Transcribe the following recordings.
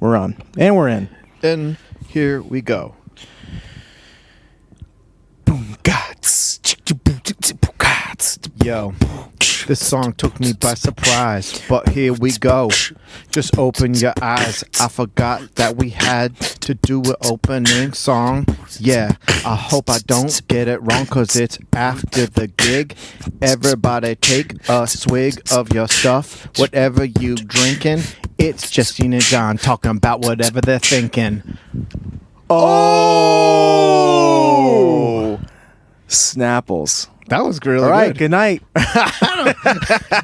We're on. And we're in. And here we go. Boom, gods. Yo, this song took me by surprise, but here we go. Just open your eyes. I forgot that we had to do an opening song. Yeah, I hope I don't get it wrong, cause it's after the gig. Everybody take a swig of your stuff. Whatever you drinking, it's Justine and John talking about whatever they're thinking. Oh! Snapples. That was really All right, good. good night.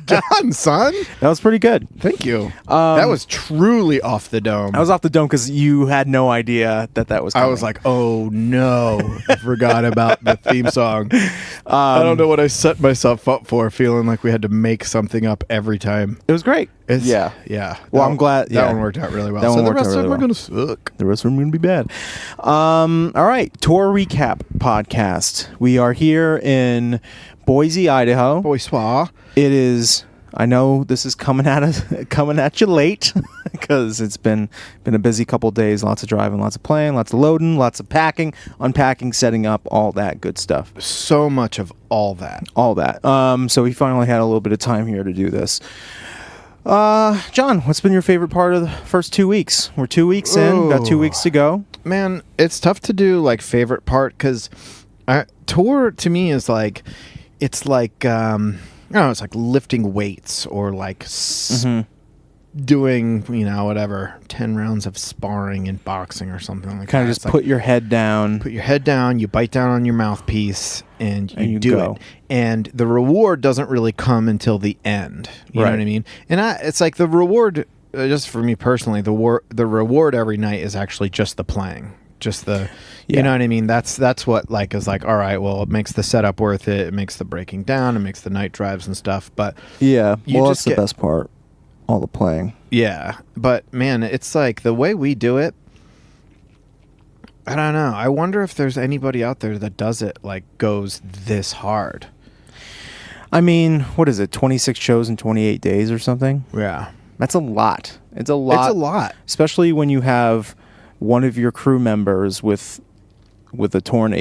Done, son. That was pretty good. Thank you. That was truly off the dome. I was off the dome because you had no idea that was coming. I was like, oh no, I forgot about the theme song. I don't know what I set myself up for, feeling like we had to make something up every time. It was great. Yeah. Well, I'm glad. That one worked out really well. That one so the worked out rest really of them are well. going to suck. The rest of them are going to be bad. All right. Tour recap podcast. We are here in Boise, Idaho. Boissois. It is. I know this is coming at you late because it's been a busy couple days. Lots of driving, lots of playing, lots of loading, lots of packing, unpacking, setting up, all that good stuff. So much of all that. So we finally had a little bit of time here to do this. John, what's been your favorite part of the first 2 weeks? We're 2 weeks in. Got 2 weeks to go. Man, it's tough to do like favorite part because tour to me is like, it's like, I don't know, it's like lifting weights or like doing, whatever, 10 rounds of sparring in boxing or something like that. Kind of just put your head down. Put your head down, you bite down on your mouthpiece, and you do go. it. And the reward doesn't really come until the end. You know what I mean? And it's like the reward, just for me personally, the reward every night is actually just the playing. Just the, you know what I mean? That's what like is like, all right, well, it makes the setup worth it. It makes the breaking down. It makes the night drives and stuff. But yeah, that's the best part. All the playing. Yeah. But man, it's like the way we do it, I don't know. I wonder if there's anybody out there that does it, like goes this hard. I mean, what is it? 26 shows in 28 days or something? Yeah. That's a lot. It's a lot. It's a lot. Especially when you have one of your crew members with a torn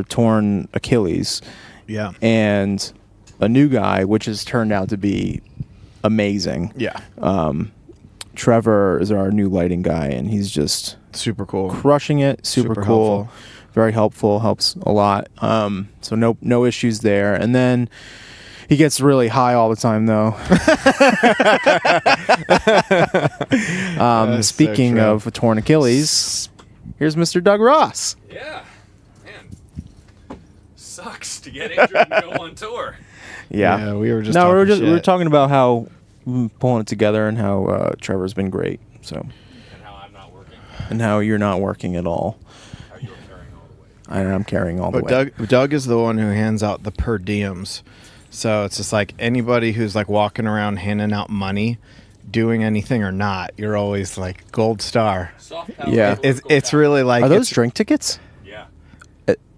torn Achilles. Yeah. And a new guy, which has turned out to be amazing. Yeah. Trevor is our new lighting guy, and he's just super cool, crushing it. Super cool, helpful. Very helpful, helps a lot. So no issues there. And then he gets really high all the time, though. Speaking so of a torn Achilles, here's Mr. Doug Ross. Yeah, man, sucks to get injured and go on tour. Yeah, we were just we were shit. talking about how pulling it together and how Trevor's been great. So, And how I'm not working. and how you're not working at all. How you're carrying all the weight. I'm carrying all the way. But Doug is the one who hands out the per diems. So it's just like anybody who's like walking around handing out money, doing anything or not, you're always like gold star. Soft power. Yeah. It's really like, Are those drink tickets? Yeah,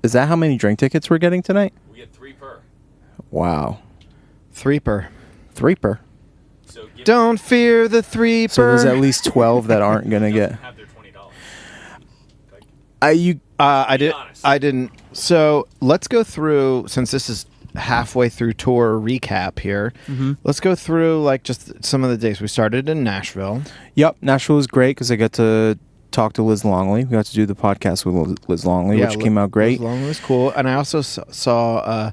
Is that how many drink tickets we're getting tonight? we get 3 per. Wow. 3 per. 3 per. So give Don't fear the 3 per. So there's at least 12 that aren't going to get. have their $20. Like, I honest. didn't. So let's go through, since this is halfway through tour recap here. Let's go through like just some of the days. We started in Nashville. Yep. Nashville was great because I got to talk to Liz Longley. We got to do the podcast with Liz Longley, which came out great. Liz Longley was cool. And I also saw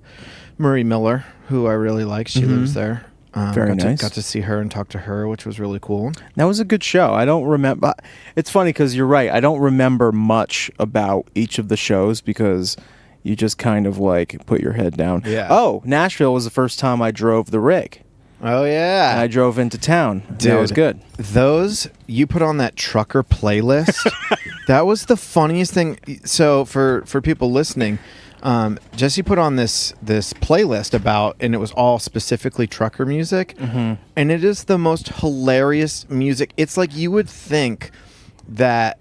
Marie Miller, who I really like. She lives there. Very nice. Got to see her and talk to her, which was really cool. That was a good show. I don't remember. It's funny because you're right. I don't remember much about each of the shows because you just kind of like put your head down. Yeah. Oh, Nashville was the first time I drove the rig. Oh, yeah. And I drove into town. Dude, that was good. Those, you put on that trucker playlist. That was the funniest thing. So for people listening, Jesse put on this playlist about, and it was all specifically trucker music. And it is the most hilarious music. It's like you would think that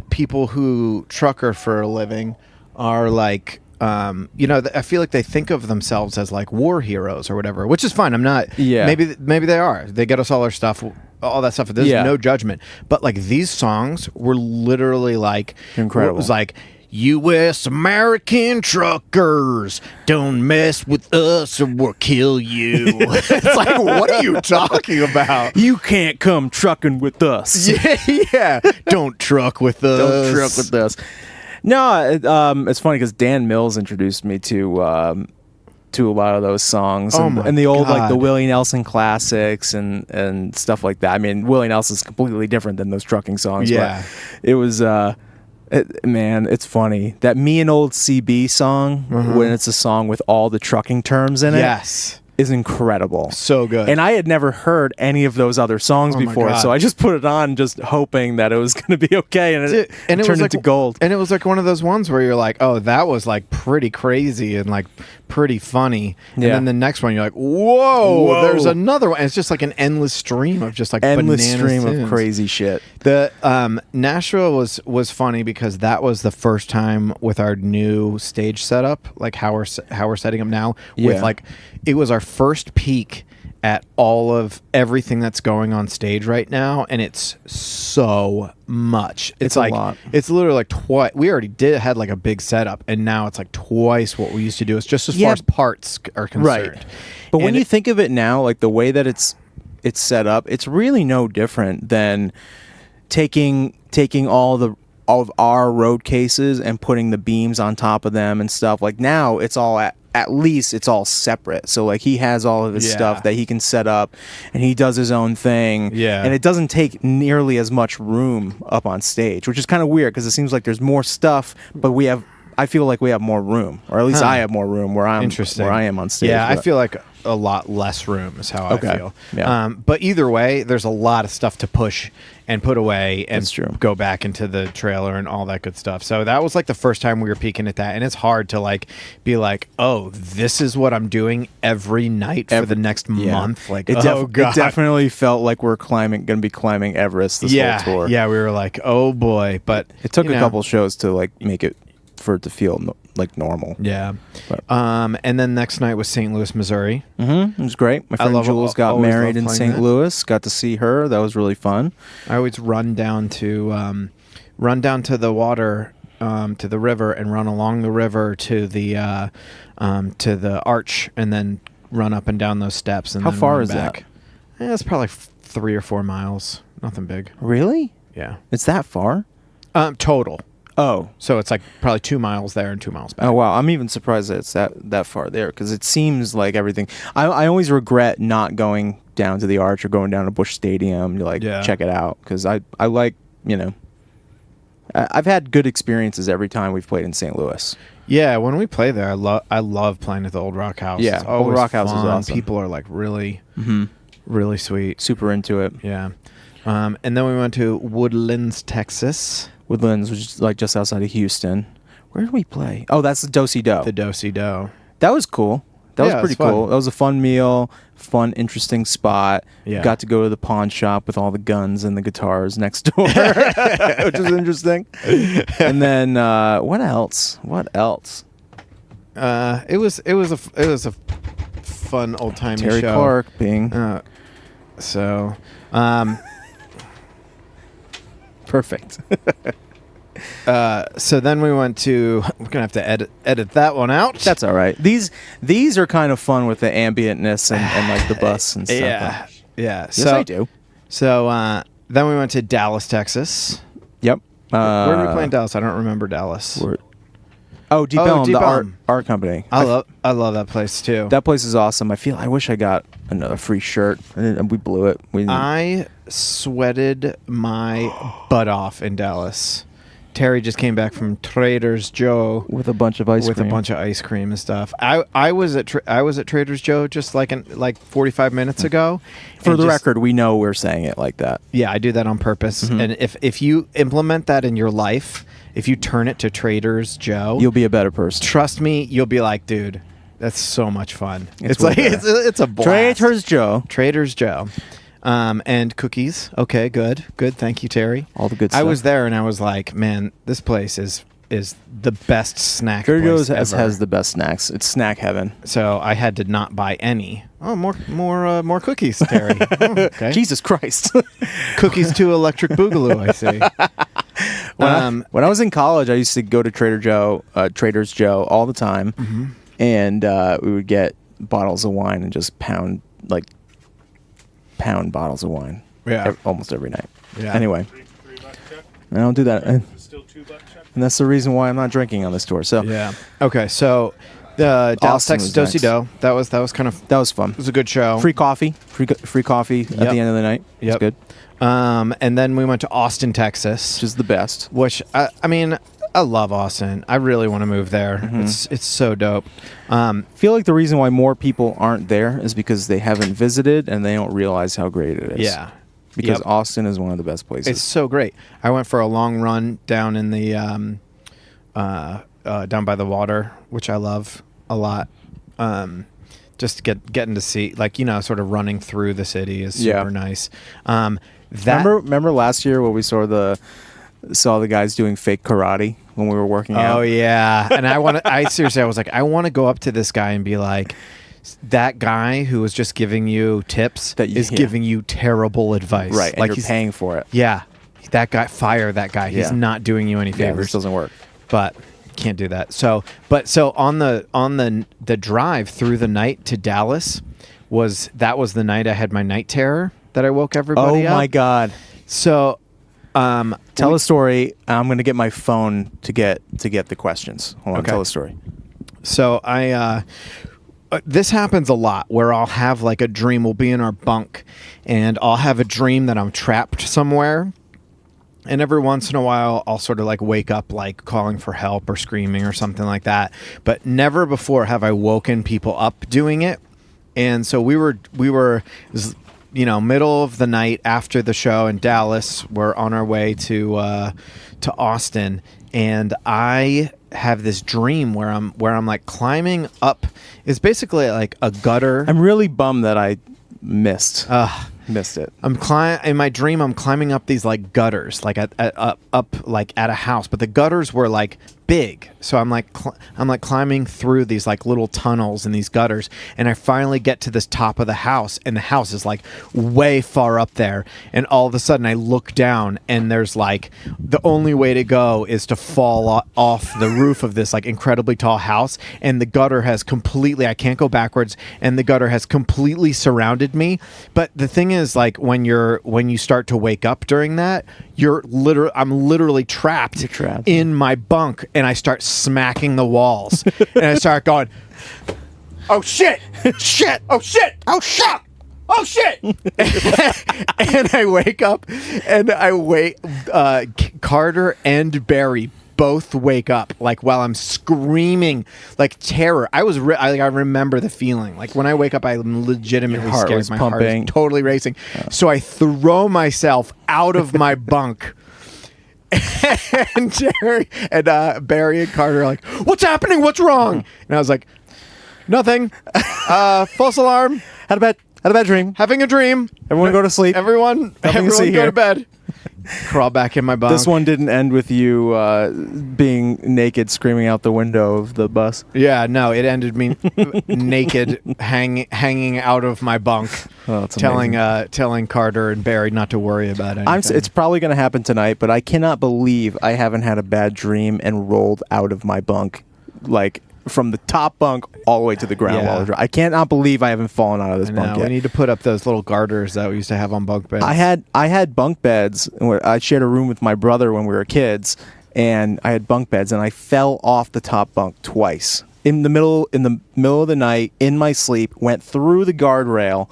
people who trucker for a living are like, I feel like they think of themselves as like war heroes or whatever, which is fine. I'm not. Yeah. Maybe they are. They get us all our stuff. all that stuff. There's Yeah. no judgment. But like these songs were literally like Incredible. It was like U.S. American truckers, don't mess with us or we'll kill you. It's like, what are you talking about? You can't come trucking with us. Yeah. Don't truck with us. Don't truck with us. No, it's funny because Dan Mills introduced me to a lot of those songs, Oh and, my and the old like the God. Willie Nelson classics and stuff like that. I mean, Willie Nelson's completely different than those trucking songs. Yeah. But it was. Man, it's funny that "Me and Old CB" song when it's a song with all the trucking terms in it. Yes. Is incredible. So good. And I had never heard any of those other songs Oh my before, God. so I just put it on, just hoping that it was going to be okay, and it And it turned was like into gold. And it was like one of those ones where you're like, oh, that was like pretty crazy and like pretty funny. And Yeah. then the next one, you're like, whoa, Whoa. there's another one. And it's just like an endless stream of just like Endless bananas stream tunes. of crazy shit. The Nashville was funny because that was the first time with our new stage setup, like how we're setting up now. With Yeah. like, it was our first peek at all of everything that's going on stage right now, and it's so much. It's a like lot. It's literally like twice. We already had like a big setup, and now it's like twice what we used to do. It's just as Yeah. far as parts are concerned. Right. But when And you think of it now, like the way that it's set up, it's really no different than taking all of our road cases and putting the beams on top of them and stuff. Like now it's all at least it's all separate. So like he has all of his Yeah. stuff that he can set up and he does his own thing. Yeah. And it doesn't take nearly as much room up on stage, which is kind of weird because it seems like there's more stuff, but I feel like we have more room, or at least Huh. I have more room where I am on stage. Yeah, I but- feel like a lot less room is how Okay. I feel. Yeah. But either way, there's a lot of stuff to push and put away and That's true. go back into the trailer and all that good stuff. So that was like the first time we were peeking at that, and it's hard to like be like, oh, this is what I'm doing every night for the next Yeah. month. Like, it, oh god, it definitely felt like we're going to be climbing Everest this yeah, whole tour. yeah. We were like, oh boy, but It took you a know, couple shows to like make it for it to feel like normal. Yeah. But- And then next night was St. Louis, Missouri. It was great. My friend love- Jules got always married love in playing St. that. Louis. Got to see her. That was really fun. I always run down to the water, to the river, and run along the river to the arch, and then run up and down those steps. And How then far run is back. It's probably 3 or 4 miles. Nothing big. Really? Yeah. It's that far? Total. Oh. So it's like probably 2 miles there and 2 miles back. Oh wow! I'm even surprised that it's that far there because it seems like everything. I always regret not going down to the Arch or going down to Busch Stadium to like Yeah. check it out because I like I've had good experiences every time we've played in St. Louis. Yeah, when we play there, I love playing at the Old Rock House. Yeah, It's Old always Rock House is fun. awesome. People are like really, Mm-hmm. really sweet. Super into it. Yeah. And then we went to Woodlands, Texas. Woodlands, which is like just outside of Houston. Where did we play? Oh, that's the Do-Si Do. The Do-Si-Do. That was cool. That Yeah, was pretty it's fun. cool. That was a fun meal, fun, interesting spot. Yeah. Got to go to the pawn shop with all the guns and the guitars next door, which was interesting. And then what else? What else? It was a fun old timey Terry show. Clark being So, perfect. so then we went to. We're gonna have to edit that one out. That's all right. These are kind of fun with the ambientness and like the bus and stuff. yeah, yeah. Yes, I do. So then we went to Dallas, Texas. Yep. Where did we play in Dallas? I don't remember Dallas. Deep Oh, Elm, Deep the Elm. art company. I love that place too. That place is awesome. I wish I got another free shirt. And we blew it. I sweated my butt off in Dallas. Terry just came back from Trader Joe's with a bunch of ice with cream. a bunch of ice cream and stuff. I was at Trader Joe's just like 45 minutes ago. For and the just- record, we know we're saying it like that. yeah, I do that on purpose. Mm-hmm. And if you implement that in your life, if you turn it to Trader's Joe, You'll be a better person. trust me, you'll be like, dude, that's so much fun. It's way like better. it's a blast. Trader's Joe. Trader's Joe. And cookies. Okay, good. Thank you, Terry. All the good I stuff. was there and I was like, man, this place is is the best snack Trader place Joe's ever. has the best snacks. It's snack heaven. So I had to not buy any. Oh, more cookies, Terry. Oh, okay. Jesus Christ. Cookies to Electric Boogaloo, I see. When I was in college, I used to go to Trader's Joe all the time, Mm-hmm. and we would get bottles of wine and just pound bottles of wine. Yeah. Almost every night. Yeah. Anyway, $3 check. I don't do that, and Still $2 check. that's the reason why I'm not drinking on this tour. So Yeah. Okay, so the Dallas, Austin Texas was Do-Si Do, that was kind of that was fun. it was a good show. Free coffee at Yep. the end of the night. Yep. It's good, And then we went to Austin, Texas, which is the best. which I mean, I love Austin. I really want to move there. Mm-hmm. It's so dope. I feel like the reason why more people aren't there is because they haven't visited and they don't realize how great it is. Yeah. Because Yep. Austin is one of the best places. It's so great. I went for a long run down in the down by the water, which I love a lot. Just getting to see, like, sort of running through the city is Yeah. super nice. Remember last year where we saw the guys doing fake karate when we were working out? Oh yeah, and I seriously, I was like, I want to go up to this guy and be like, that guy who was just giving you tips is giving you terrible advice. Right, and like you're he's paying for it. Yeah, that guy, fire that guy. He's Yeah. not doing you any Yeah, favors. this doesn't work. But can't do that. So on the drive through the night to Dallas was the night I had my night terror that I woke everybody up. Oh my God. So Tell a story. I'm going to get my phone to get the questions. Hold on, Okay. tell a story. So this happens a lot where I'll have like a dream. We'll be in our bunk and I'll have a dream that I'm trapped somewhere. And every once in a while, I'll sort of like wake up like calling for help or screaming or something like that. But never before have I woken people up doing it. And so we were, middle of the night after the show in Dallas. We're on our way to Austin, and I have this dream where I'm like climbing up. It's basically like a gutter. I'm really bummed that I missed it. In my dream, I'm climbing up these like gutters, like up like at a house, but the gutters were like big. So I'm like climbing through these like little tunnels in these gutters, and I finally get to this top of the house, and the house is like way far up there. And all of a sudden, I look down, and there's like the only way to go is to fall off the roof of this like incredibly tall house, and the gutter has completely. I can't go backwards, and the gutter has completely surrounded me. But the thing is, like when you start to wake up during that, I'm literally trapped. You're trapped. In my bunk, and I start smacking the walls, and I start going, "Oh shit! Shit! Oh shit! Oh shit! Oh shit!" And I wake up, and Carter and Barry both wake up like while I'm screaming like terror. I remember the feeling like when I wake up, I'm legitimately Your heart scared. was My pumping. heart is totally racing. So I throw myself out of my bunk. And Jerry and Barry and Carter are like, "What's happening? What's wrong?" And I was like, "Nothing. False alarm. Had a bad dream. Having a dream. Everyone go to sleep. Everyone to see go here. to bed." Crawl back in my bunk. This one didn't end with you being naked, screaming out the window of the bus. Yeah, no, it ended me naked, hanging out of my bunk, Oh, that's telling Carter and Barry not to worry about anything. It's probably going to happen tonight, but I cannot believe I haven't had a bad dream and rolled out of my bunk, like from the top bunk all the way to the ground. Yeah. I cannot believe I haven't fallen out of this bunk We yet. need to put up those little garters that we used to have on bunk beds. I had bunk beds. I shared a room with my brother when we were kids, and I had bunk beds, and I fell off the top bunk twice in the middle of the night in my sleep. Went through the guardrail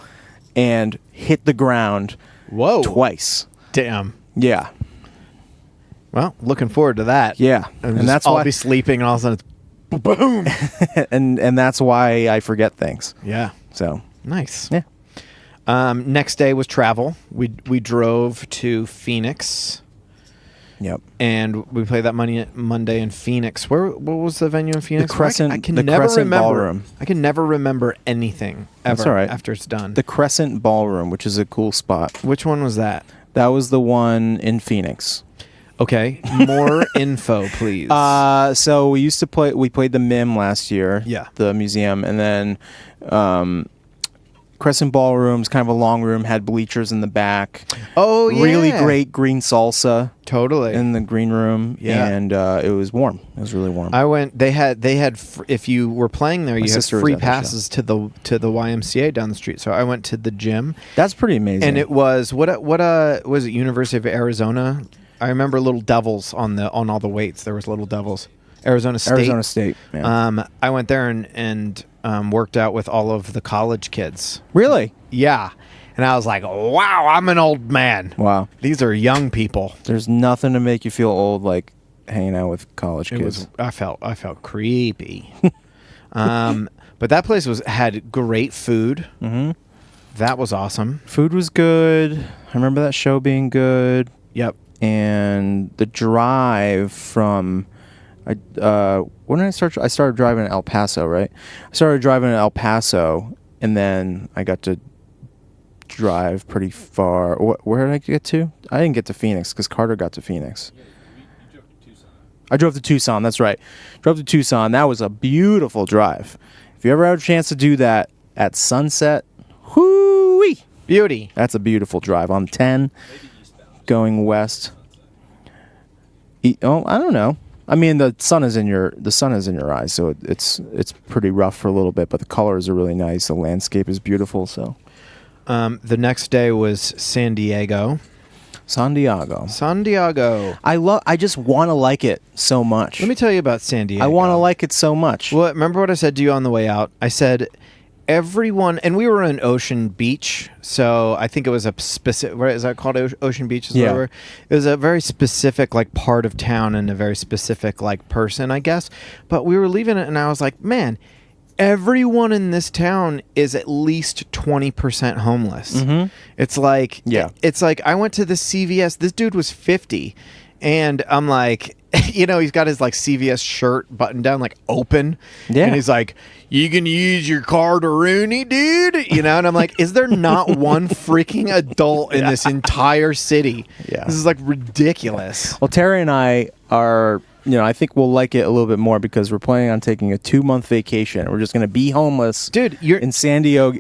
and hit the ground. Whoa. Twice. Damn. Yeah. Well, looking forward to that. Yeah. And that's I'll be sleeping, and all of a sudden it's boom. and that's why I forget things. Yeah. So Nice. yeah. Next day was travel. We drove to Phoenix. Yep. And we played that Monday in Phoenix. What was the venue in Phoenix? Crescent- I can the never Crescent remember. Ballroom. I can never remember anything ever That's all right. after it's done. The Crescent Ballroom, which is a cool spot. Which one was that? That was the one in Phoenix. Okay, more info, please. So we used to play. We played the MIM last year. Yeah. The museum, and then Crescent Ballroom's kind of a long room, had bleachers in the back. Oh, yeah. Really great green salsa Totally. in the green room. Yeah. And it was warm. It was really warm. I went. They had. If you were playing there, you had sister was free at that show. passes to the YMCA down the street. So I went to the gym, That's pretty amazing. and it was what was it? University of Arizona. I remember little devils on all the weights. There was little devils. Arizona State. Arizona State. Yeah. I went there and worked out with all of the college kids. Really? Yeah, and I was like, wow, I'm an old man. Wow. These are young people. There's nothing to make you feel old like hanging out with college It kids. was. I felt creepy. But that place had great food. Mm-hmm. That was awesome. Food was good. I remember that show being good. Yep. And the drive from when did I start? I started driving in El Paso, right? I started driving in El Paso, and then I got to drive pretty far. Where did I get to? I didn't get to Phoenix because Carter got to Phoenix. You drove to Tucson. I drove to Tucson. That's right. Drove to Tucson. That was a beautiful drive. If you ever have a chance to do that at sunset, whoo-wee, Beauty. that's a beautiful drive on 10 Maybe eastbound. going west. I don't know. I mean, the sun is in your eyes, so it's pretty rough for a little bit, but the colors are really nice. The landscape is beautiful. So The next day was San Diego. San Diego. I just want to like it so much. Let me tell you about San Diego. I want to like it so much. Well, remember what I said to you on the way out? I said everyone, and we were in Ocean Beach, so I think it was a specific. What is that called? Ocean Beach? Is Yeah. whatever. It was a very specific like part of town and a very specific like person, I guess. But we were leaving it, and I was like, man, everyone in this town is at least 20% homeless. Mhm. It's like, Yeah. It's like I went to the CVS. This dude was 50, and I'm like, he's got his like CVS shirt buttoned down, like open. Yeah. And he's like, you can use your car to Rooney, dude. And I'm like, is there not one freaking adult in this entire city? Yeah. This is like ridiculous. Well, Terry and I are, I think we'll like it a little bit more because we're planning on taking a 2-month vacation. We're just going to be homeless, Dude, you're in San Diego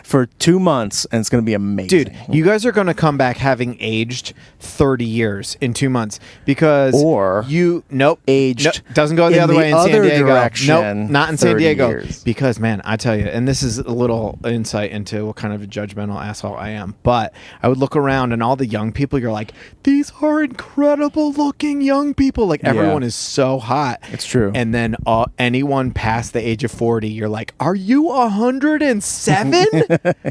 for 2 months, and it's going to be amazing. Dude, you guys are going to come back having aged 30 years in 2 months because Or aged doesn't go the in other the way in San other Diego. direction Nope, not in San 30 Diego. years. Because man, I tell you, and this is a little insight into what kind of a judgmental asshole I am. But I would look around and all the young people, you're like, these are incredible looking young people. Like everyone is so hot. It's true. And then anyone past the age of 40, you're like, are you 107?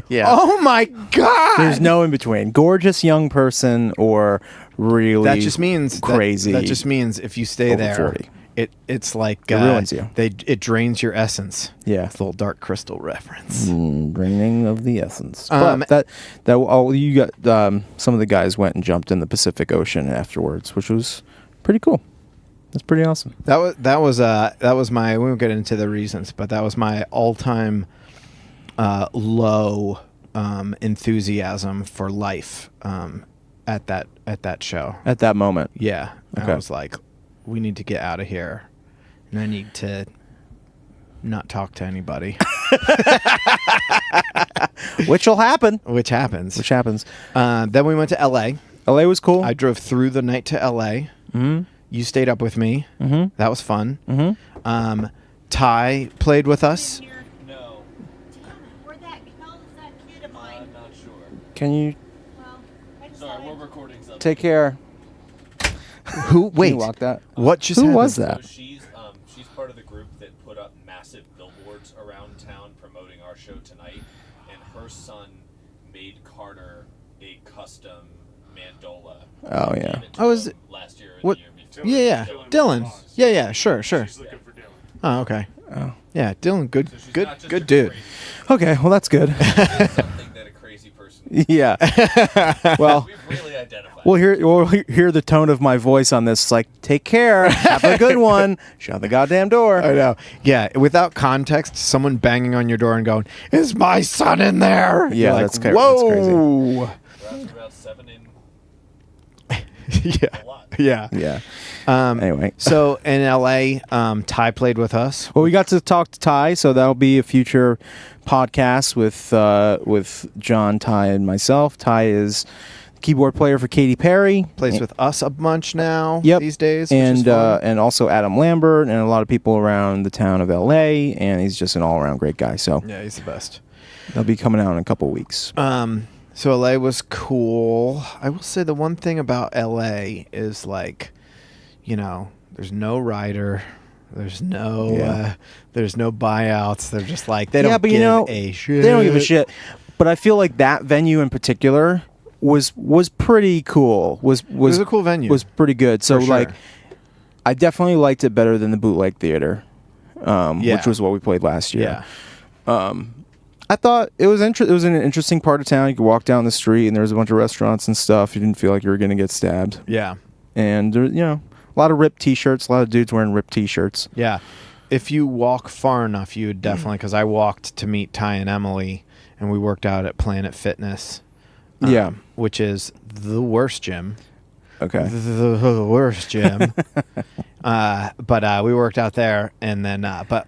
Yeah. Oh my God. There's no in between. Gorgeous young person or really That just means crazy. That just means if you stay over there, 40. it's like It ruins you. It drains your essence. Yeah. It's a little Dark Crystal reference. Draining of the essence. Um, But you got some of the guys went and jumped in the Pacific Ocean afterwards, which was pretty cool. That's pretty awesome. That was my. We won't get into the reasons, but that was my all-time low enthusiasm for life at that show. At that moment. Yeah, Okay. I was like, we need to get out of here, and I need to not talk to anybody. Which will happen. Which happens. Then we went to L.A. LA was cool. I drove through the night to L.A. Mm-hmm. You stayed up with me. Mm-hmm. That was fun. Mm-hmm. Ty played with us. No, Where that hell is that kid of mine? I'm not sure. Can you Well, I just Sorry, thought we're recording something. take care? Who? Can Wait. you lock that? What just Who happened? was that? So she's part of the group that put up massive billboards around town promoting our show tonight, and her son made Carter a custom mandola. Oh, yeah. Gave it to Oh, is him it- last year or what- the year before. Yeah. Dylan. Yeah. Sure. She's looking for Dylan. Oh, okay. Oh. Yeah, Dylan. Good. So she's Good. not just Good a dude. crazy Okay, well that's good. person. It's something that a crazy person. Yeah. Well, We've really identified. we'll hear the tone of my voice on this. It's like, take care, have a good one, shut the goddamn door. I know. Yeah. Without context, someone banging on your door and going, "Is my son in there?" Yeah, You're that's like, crazy. Whoa. That's crazy. We're after about 7 in Yeah. A lot. Yeah. Yeah. Um, Anyway. So in LA, Ty played with us. Well, we got to talk to Ty, so that'll be a future podcast with John, Ty, and myself. Ty is keyboard player for Katy Perry. Plays with us a bunch now Yep. these days. Which is fun. And also Adam Lambert and a lot of people around the town of LA, and he's just an all around great guy. So Yeah, he's the best. they'll be coming out in a couple weeks. So LA was cool. I will say the one thing about LA is like, there's no rider. There's no buyouts. They're just like they don't give a shit. They don't give a shit. But I feel like that venue in particular was pretty cool. Was It was a cool venue. Was pretty good. So For sure. like, I definitely liked it better than the Bootleg Theater, Yeah. which was what we played last year. Yeah. I thought it was it was an interesting part of town. You could walk down the street and there was a bunch of restaurants and stuff. You didn't feel like you were going to get stabbed. Yeah. And there, a lot of ripped T-shirts. A lot of dudes wearing ripped T-shirts. Yeah. If you walk far enough, you would definitely, because I walked to meet Ty and Emily, and we worked out at Planet Fitness. Yeah. Which is the worst gym. Okay. The worst gym. But we worked out there, and then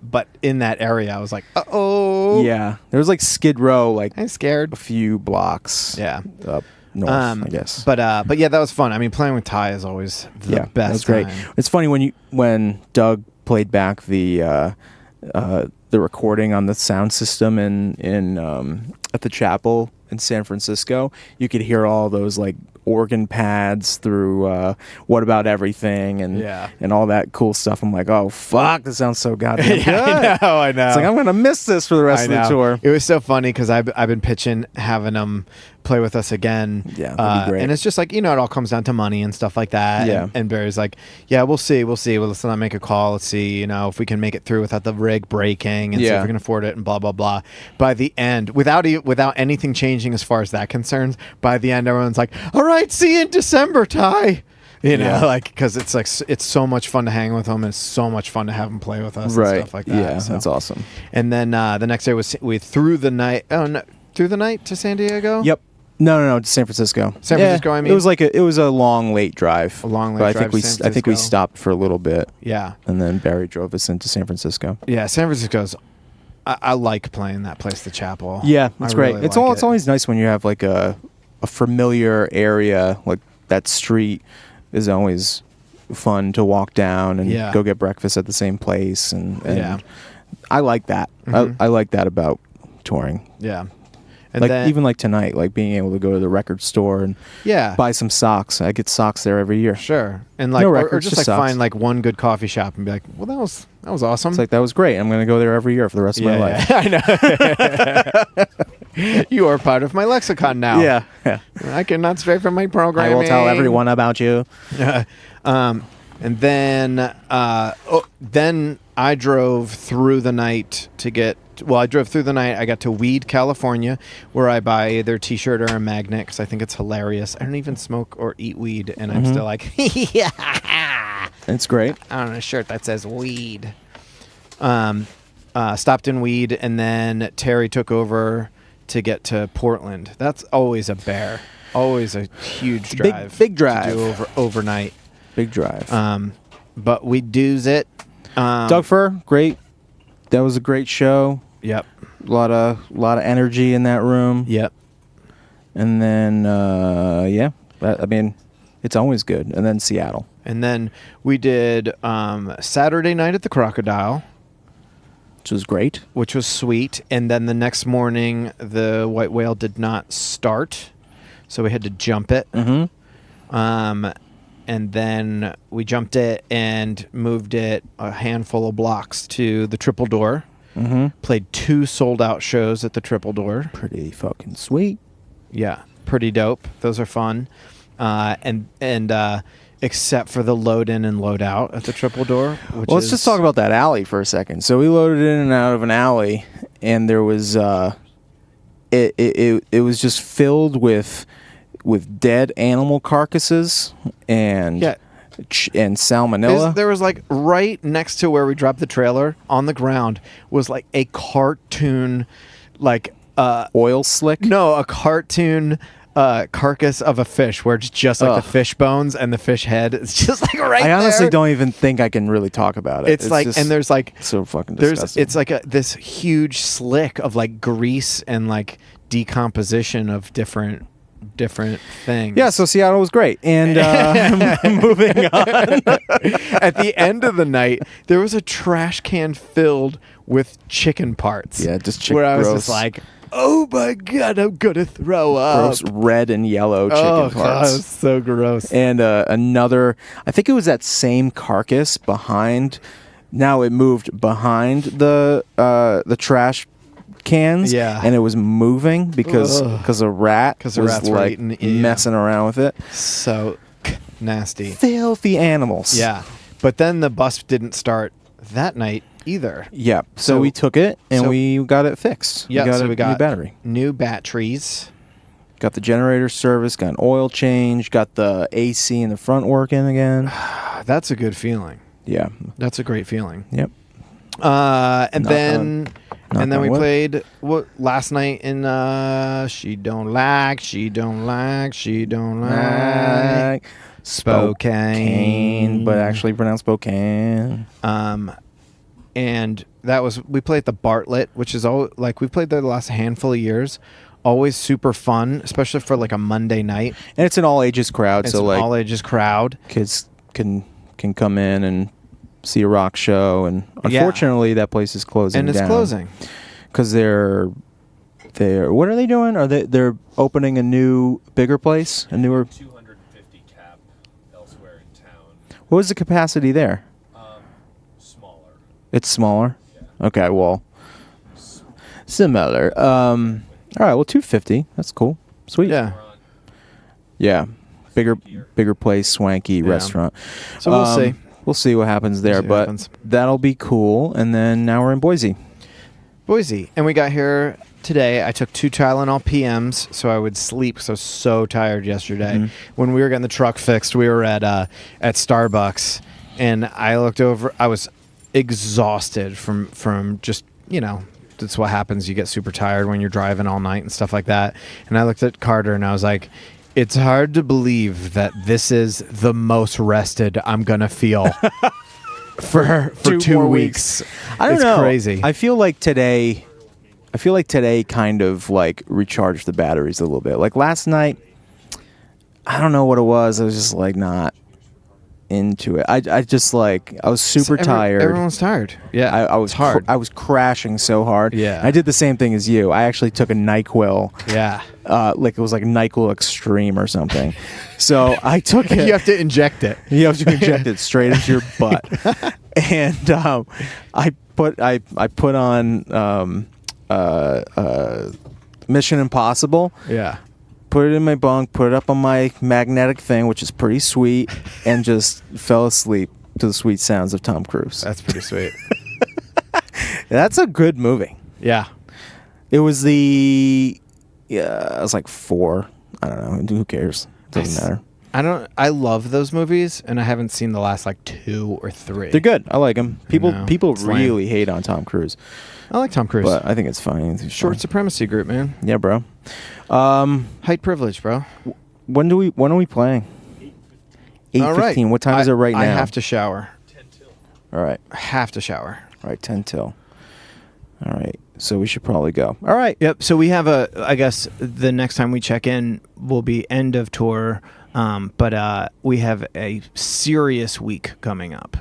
but in that area, I was like, uh-oh. Yeah. There was like Skid Row, like I'm scared. a few blocks. Yeah. Up north, I guess. But yeah, that was fun. I mean, playing with Ty is always the best. That was great. time. It's funny when Doug played back the recording on the sound system in at the chapel in San Francisco, you could hear all those like organ pads through What About Everything and all that cool stuff. I'm like, oh fuck, this sounds so goddamn good. I know. It's like I'm gonna miss this for the rest of the tour. It was so funny because I've been pitching having them play with us again. Yeah, that'd be great. And it's just like, it all comes down to money and stuff like that. Yeah. And Barry's like, yeah, we'll see. Well, let's not make a call. Let's see, if we can make it through without the rig breaking and see if we can afford it and blah, blah, blah. By the end, without anything changing as far as that concerns, by the end, everyone's like, all right, see you in December, Ty. Because it's like, it's so much fun to hang with them. And it's so much fun to have them play with us and stuff like that. Yeah, So- that's awesome. And then the next day we through the night. Oh no, through the night to San Diego. Yep. No, to San Francisco. San Francisco, I mean? it was a long, late drive. A long, late but drive to San I think we Francisco. stopped for a little bit, Yeah. and then Barry drove us into San Francisco. Yeah. San Francisco's. I like playing that place, the chapel. Yeah, it's I great. really It's like it's it. always nice when you have like a familiar area, like that street is always fun to walk down and Yeah. go get breakfast at the same place, and Yeah. I like that. Mhm. I like that about touring. Yeah. And Like then, even like tonight, like being able to go to the record store and yeah. buy some socks. I get socks there every year. Sure. And like No or records, just just like socks. find like one good coffee shop and be like, well, that was awesome. It's like, that was great. I'm going to go there every year for the rest of my life. I know. You are part of my lexicon now. Yeah. I cannot stray from my I programming. will tell everyone about you. And then then I drove through the night to get. Well, I drove through the night. I got to Weed, California, where I buy either a T-shirt or a magnet because I think it's hilarious. I don't even smoke or eat weed, and I'm still like, yeah. It's great. I own a shirt that says weed. Stopped in Weed, and then Terry took over to get to Portland. That's always a bear. Always a huge drive. Big drive. To do overnight. Big drive. But we do's it. Doug Fur, great. That was a great show. Yep. A lot of energy in that room. Yep. And then I mean, it's always good. And then Seattle. And then we did Saturday night at the Crocodile, Which was great. which was sweet. And then the next morning, the White Whale did not start, so we had to jump it. Mm-hmm. And then we jumped it and moved it a handful of blocks to the Triple Door. Mm-hmm. Played 2 sold-out shows at the Triple Door. Pretty fucking sweet. Yeah, pretty dope. Those are fun. And except for the load in and load out at the Triple Door. Which Well, let's just talk about that alley for a second. So we loaded in and out of an alley, and there was it was just filled with dead animal carcasses and and salmonella. There was like right next to where we dropped the trailer on the ground was like a cartoon, like Oil slick. no, a cartoon carcass of a fish where it's just like Ugh. the fish bones and the fish head. It's just like right I honestly there. don't even think I can really talk about it. It's like, just and there's like, so fucking disgusting. it's like this huge slick of like grease and like decomposition of different things. Yeah, so Seattle was great. And moving on. At the end of the night, there was a trash can filled with chicken parts. Yeah, just chicken. Where I was gross, just like, oh my God, I'm going to throw up. gross red and yellow chicken God, parts. it's so gross. And another, I think it was that same carcass behind. Now it moved behind the trash cans. Yeah. And it was moving because a rat 'Cause the was rats were like eating it, yeah. messing around with it. So nasty. Filthy animals. Yeah. But then the bus didn't start that night either. Yeah. So, So- we took it and so- we got it fixed. Yeah, we got so a we got new battery. new batteries. Got the generator service, got an oil change, got the AC in the front working again. That's a good feeling. Yeah. That's a great feeling. Yep. And Knock then knock and then on we wood. played what last night in she don't like Spokane. but actually pronounced Spokane. And that was we played at the Bartlett, which is all like we played there the last handful of years. Always super fun, especially for like a Monday night. And it's an all ages crowd, It's so an like all ages crowd. kids can come in and see a rock show. And unfortunately, that place is closing. And it's down closing. because they're what are they doing? Are they're opening a new bigger place, a newer? 250 cap elsewhere in town. What was the capacity there? Smaller. It's smaller. Yeah. Okay, well, similar. All right, well, 250. That's cool. Sweet. Yeah. We're on Yeah. Bigger place, swanky restaurant. So we'll see. We'll see what happens there, see what but happens. that'll be cool. And then now we're in Boise. Boise. And we got here today. I took 2 Tylenol PMs so I would sleep because I was so tired yesterday. Mm-hmm. When we were getting the truck fixed, we were at Starbucks, and I looked over. I was exhausted from just, that's what happens. You get super tired when you're driving all night and stuff like that. And I looked at Carter and I was like, it's hard to believe that this is the most rested I'm going to feel for 2 more weeks. I don't It's know. crazy. I feel like today kind of like recharged the batteries a little bit. Like last night, I don't know what it was. I was just like not into it. I just like I was super tired. Everyone's tired. Yeah, I was hard. I was crashing so hard. Yeah. I did the same thing as you. I actually took a NyQuil. Yeah. Like it was like NyQuil Extreme or something. So I took it. You have to inject it. You have to inject it straight into your butt. And I put on Mission Impossible. Yeah. Put it in my bunk, put it up on my magnetic thing, which is pretty sweet, and just fell asleep to the sweet sounds of Tom Cruise. That's pretty sweet. That's a good movie. Yeah. It was I was like 4. I don't know. Who cares? Doesn't matter. I love those movies, and I haven't seen the last like 2 or 3. They're good. I like them. People know. It's really hate on Tom Cruise, I like Tom Cruise. but I think it's funny. It's Short fun. supremacy group, man. Yeah, bro. Height privilege, bro. When are we playing? 8:15. All right. What time is it right now? I have to shower. 10 till. All right. I have to shower. All right. 10 till. All right. So we should probably go. All right. Yep. So we have I guess the next time we check in will be end of tour. But we have a serious week coming up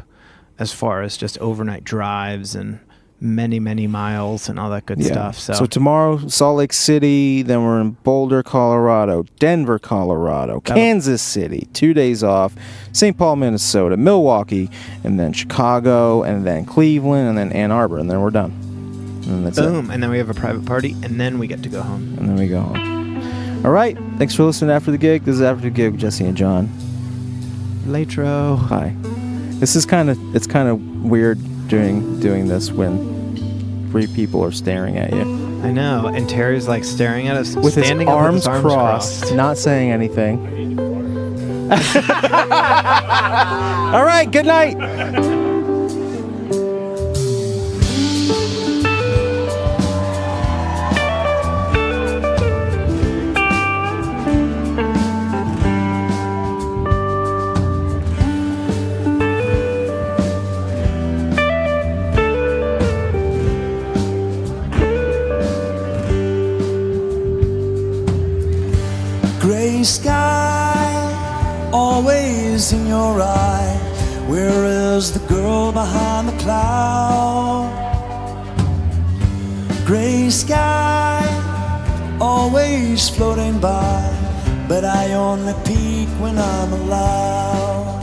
as far as just overnight drives and many, many miles and all that good stuff. So tomorrow, Salt Lake City. Then we're in Boulder, Colorado, Denver, Colorado, Kansas City. 2 days off. St. Paul, Minnesota, Milwaukee, and then Chicago, and then Cleveland, and then Ann Arbor, and then we're done. And that's boom. it. And then we have a private party, and then we get to go home. And then we go home. All right. Thanks for listening to After the Gig. This is After the Gig with Jesse and John. Latro. Hi. It's kind of weird doing this when 3 people are staring at you I know. And Terry's like staring at us, with his standing up arms, with his arms crossed, not saying anything. All right. Good night. Gray sky, always in your eye. Where is the girl behind the cloud? Gray sky, always floating by, but I only peek when I'm allowed.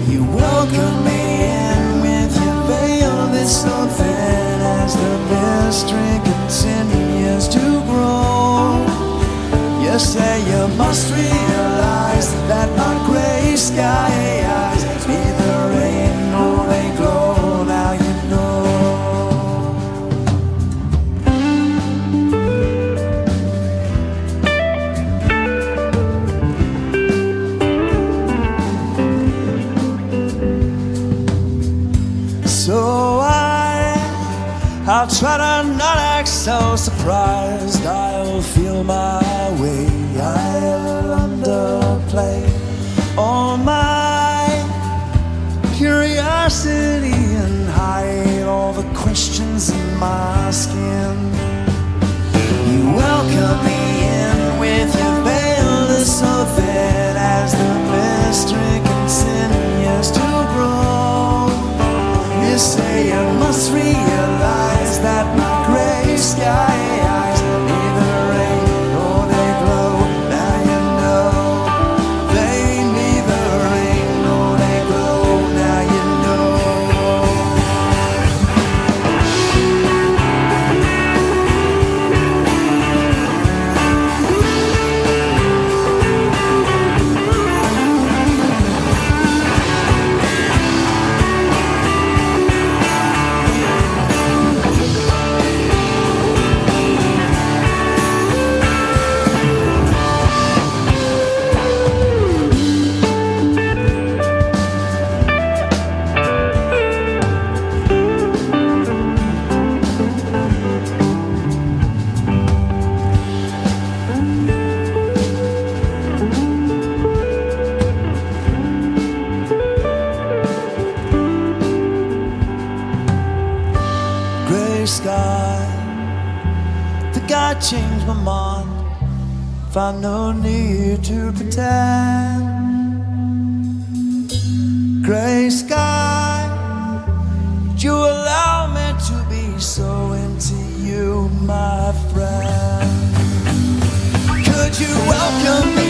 You welcome me in with your veil that's so thin as the mystery continues to grow. You say you must realize that our gray sky eyes neither rain nor they glow. Now you know. So I'll try to not act so surprised. I'll feel my way. I'll underplay all my curiosity and hide all the questions in my skin. You welcome me in with your veil that's so thin as the mystery continues to grow. You say you must realize that my gray sky eyes neither rain nor they glow. Now you know they neither rain nor they glow. Now you know. Gray sky, think I changed my mind. Find no need to pretend. Gray sky, would you allow me to be so into you, my friend? Could you welcome me